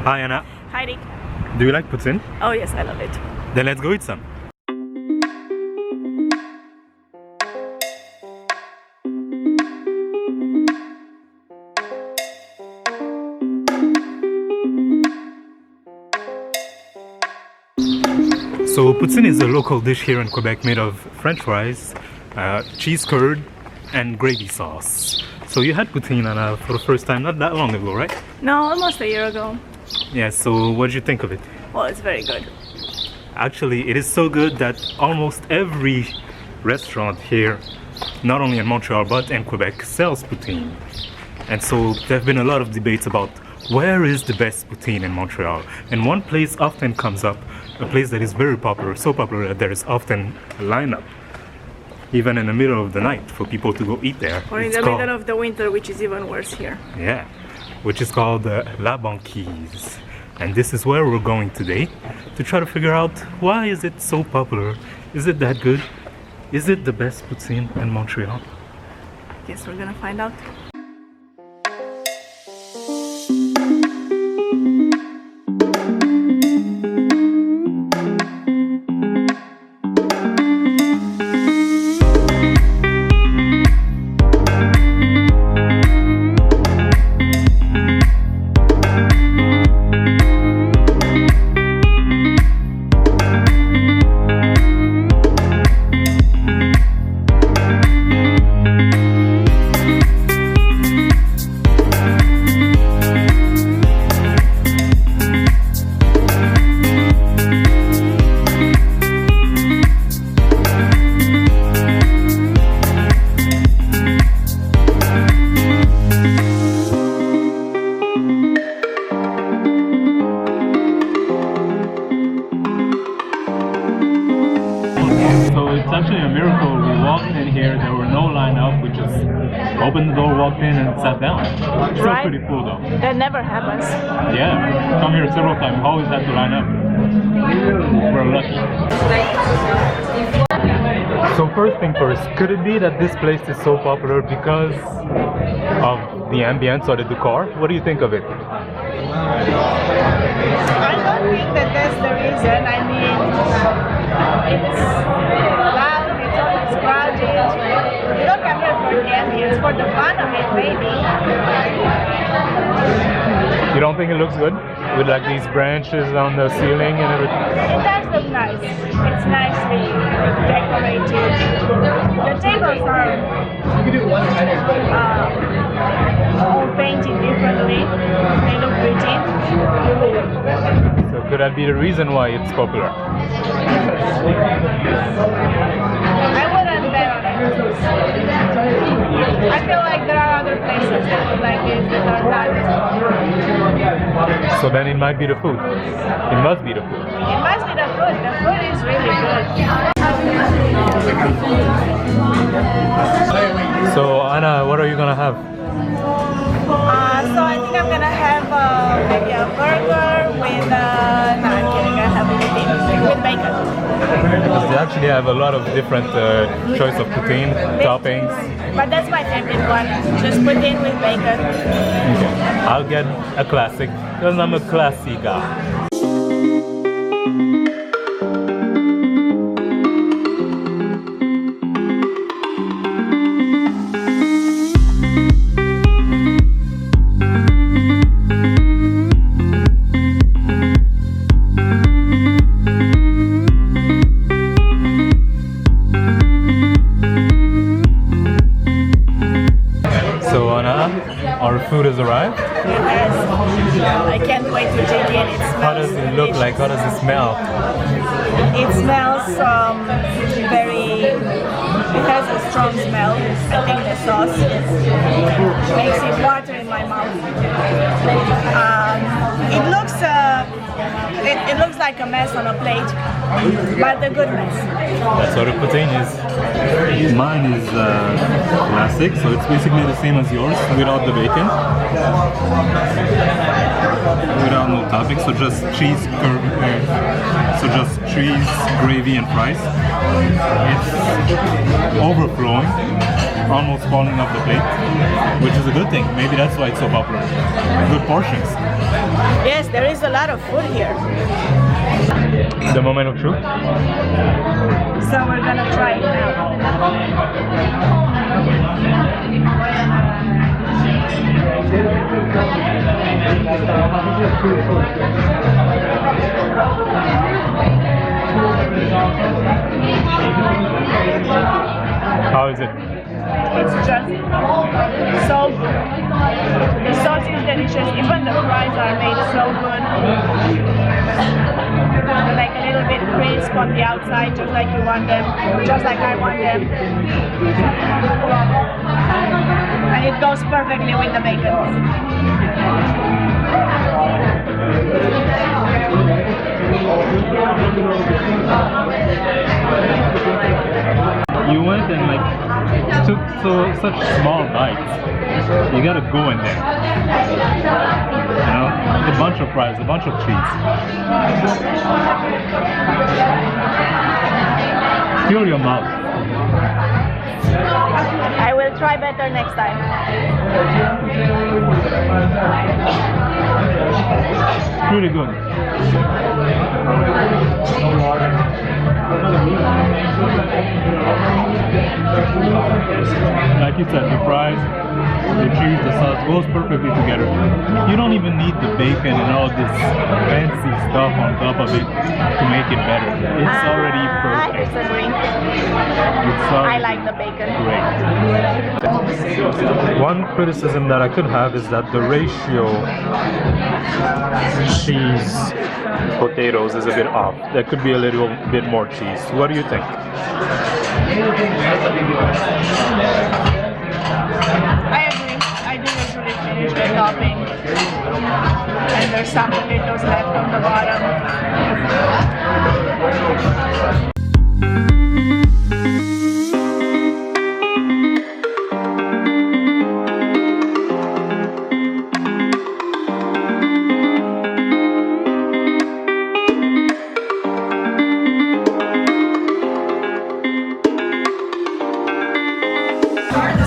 Hi Anna. Hi Rick. Do you like poutine? Oh yes, I love it. Then let's go eat some. So poutine is a local dish here in Quebec made of French fries, cheese curd, and gravy sauce. So you had poutine, Anna, for the first time not that long ago, right? No, almost a year ago. Yeah, so what did you think of it? Well, it's very good. Actually, it is so good that almost every restaurant here, not only in Montreal but in Quebec, sells poutine. And so there have been a lot of debates about where is the best poutine in Montreal. And one place often comes up, a place that is very popular, so popular that there is often a lineup, even in the middle of the night, for people to go eat there. Or in the middle of the winter, which is even worse here. Yeah, which is called La Banquise. And this is where we're going today to try to figure out why is it so popular? Is it that good? Is it the best poutine in Montreal? Guess we're gonna find out. It's actually a miracle. We walked in here, there were no lineup. We just opened the door, walked in, and sat down. Still Right. pretty cool though. That never happens. Yeah, come here several times. Always have to line up. We're lucky. So first thing first, could it be that this place is so popular because of the ambience or the decor? What do you think of it? I don't think that that's the reason. I mean, it's loud, it's always crowded. You don't come here for the ambience, for the fun of it, maybe. You don't think it looks good? With like these branches on the ceiling and everything? It does look nice. It's nicely decorated. The tables are all painted differently. They look pretty. So could that be the reason why it's popular? I wouldn't bet on it. I feel like there are other places that look like this that are not as popular. So then it might be the food. It must be the food. It must be the food. The food is really good. So Anna, what are you gonna have? So I think I'm gonna have maybe a burger with no, I'm kidding. I have poutine with bacon. They actually have a lot of different choice of poutine toppings. But that's my favorite one. Just poutine with bacon. Okay. I'll get a classic because I'm a classy guy. Our food has arrived. Yes. I can't wait to dig in. It smells How does it look like? How does it smell? It smells very, it has a strong smell. I think the sauce makes it water in my mouth. It looks like a mess on a plate, but a good mess. That's what a poutine is. Mine is classic, so it's basically the same as yours without the bacon. Without no topping, so just cheese, gravy and fries. It's overflowing, almost falling off the plate, which is a good thing. Maybe that's why it's so popular. Good portions. Yes, there is a lot of food here. The moment of truth. So we're gonna try it now. How is it? It's just so good. The sauce is delicious. Even the fries are made so good. They're like a little bit crisp on the outside, just like you want them, just like I want them. And it goes perfectly with the bacon. You went and like took such small bites. You gotta go in there. You know, a bunch of fries, a bunch of cheese. Fill your mouth. I will try better next time. Pretty good. Like you said, the fries, the cheese, the sauce goes perfectly together. You don't even need the bacon and all this fancy stuff on top of it to make it better. It's already I perfect. disagree. It's already I like the bacon. great. One criticism that I could have is that the ratio cheese potatoes is a bit off. There could be a little bit more cheese. What do you think? I agree. I do usually finish the topping. And there's some potatoes left on the bottom.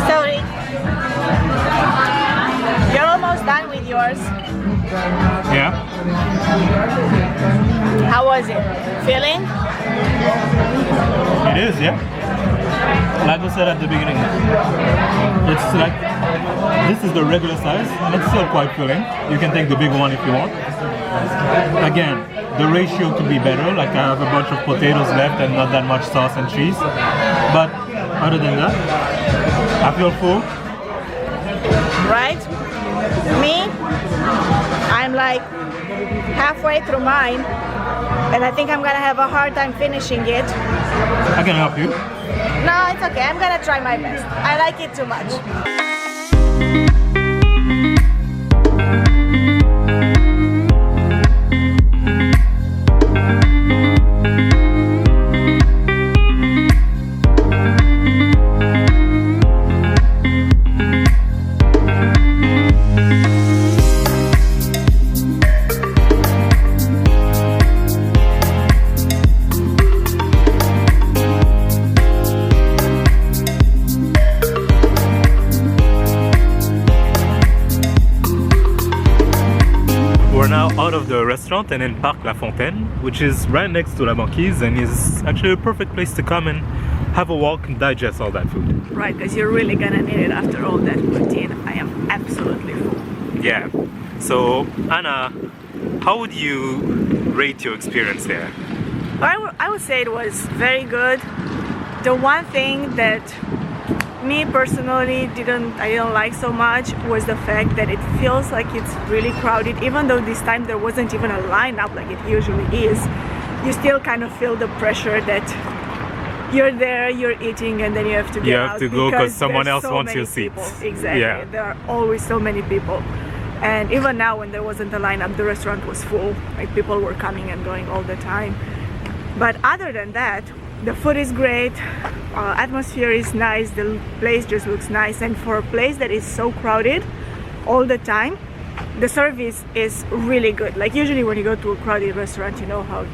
Sorry. You're almost done with yours. Yeah? How was it? Feeling? It is, yeah. Like I said at the beginning, it's like, this is the regular size, and it's still quite filling. You can take the big one if you want. Again, the ratio could be better, like I have a bunch of potatoes left and not that much sauce and cheese. But other than that, I feel full. Right? Me? I'm like halfway through mine, and I think I'm gonna have a hard time finishing it. I can help you. No, it's okay. I'm gonna try my best. I like it too much. We're now out of the restaurant and in Parc La Fontaine, which is right next to La Banquise and is actually a perfect place to come and have a walk and digest all that food. Right, because you're really gonna need it after all that poutine. I am absolutely full. Yeah. So, Anna, how would you rate your experience here? I would say it was very good. The one thing that me personally didn't like so much was the fact that it feels like it's really crowded. Even though this time there wasn't even a lineup like it usually is, you still kind of feel the pressure that you're there, you're eating, and then you have to get out. You have to go because someone else so wants your many people. seats. Exactly. Yeah. There are always so many people. And even now when there wasn't a lineup, the restaurant was full. Like people were coming and going all the time. But other than that, the food is great, atmosphere is nice, the place just looks nice, and for a place that is so crowded all the time, the service is really good. Like usually when you go to a crowded restaurant, you know how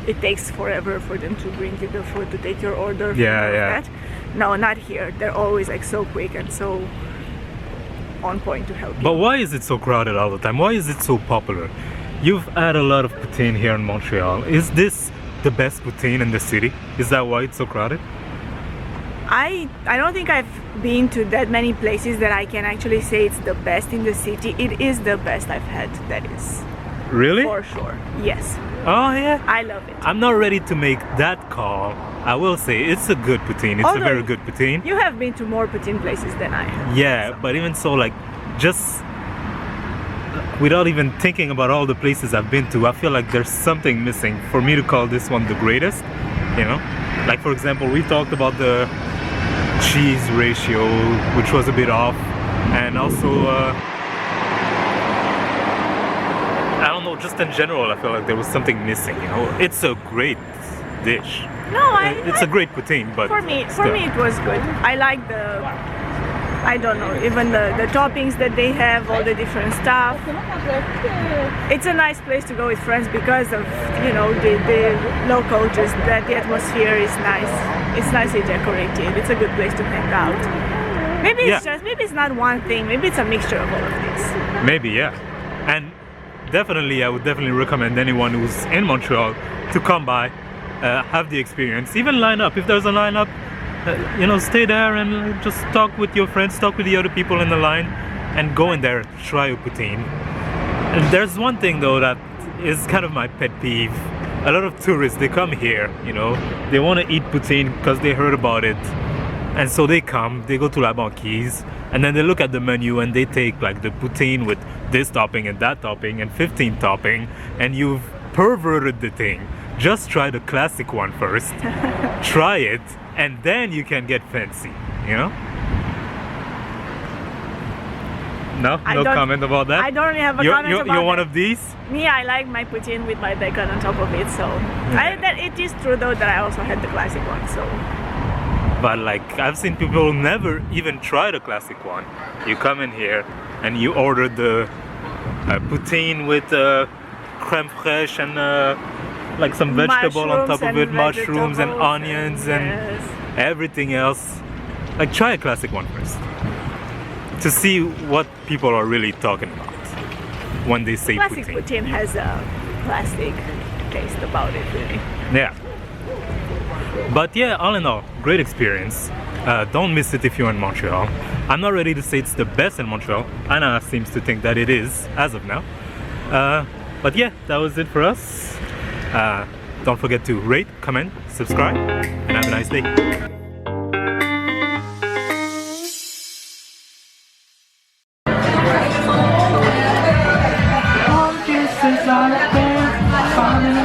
it takes forever for them to bring you the food, to take your order. Yeah, yeah. That. No, not here. They're always like so quick and so on point to help you. But why is it so crowded all the time? Why is it so popular? You've had a lot of poutine here in Montreal. Is this the best poutine in the city? Is that why it's so crowded? I don't think I've been to that many places that I can actually say it's the best in the city. It is the best I've had, that is. Really? For sure, yes. Oh yeah? I love it. I'm not ready to make that call. I will say it's a good poutine. It's a very good poutine. You have been to more poutine places than I have. Yeah, so. But even so, like, just without even thinking about all the places I've been to, I feel like there's something missing for me to call this one the greatest, you know? Like, for example, we talked about the cheese ratio, which was a bit off, and also I don't know, just in general I feel like there was something missing, you know. It's a great dish. No, it's a great poutine, but for me it was good. I like I don't know, even the toppings that they have, all the different stuff. It's a nice place to go with friends because of, you know, the local, just that the atmosphere is nice. It's nicely decorated. It's a good place to hang out. Maybe it's not one thing. Maybe it's a mixture of all of these. Maybe, yeah. And I would definitely recommend anyone who's in Montreal to come by, have the experience, even line up. If there's a lineup, you know, stay there and just talk with your friends, talk with the other people in the line, and go in there, try a poutine. And there's one thing though that is kind of my pet peeve. A lot of tourists, they come here, you know, they want to eat poutine because they heard about it, and so they go to La Banquise, and then they look at the menu and they take like the poutine with this topping and that topping and 15 topping, and you've perverted the thing. Just try the classic one first, try it, and then you can get fancy, you know? No comment about that? I don't really have a comment about You're one that. of these? Me, I like my poutine with my bacon on top of it, so... it is true though that I also had the classic one, so... But like, I've seen people never even try the classic one. You come in here and you order the poutine with crème fraîche and like some vegetable on top of it, mushrooms and onions and everything else. Like, try a classic one first to see what people are really talking about when they say classic poutine. Poutine has a plastic taste about it, really. Yeah. But yeah, all in all, great experience. Don't miss it if you're in Montreal. I'm not ready to say it's the best in Montreal. Anna seems to think that it is, as of now. But yeah, that was it for us. Don't forget to rate, comment, subscribe, and have a nice day. Kisses like this,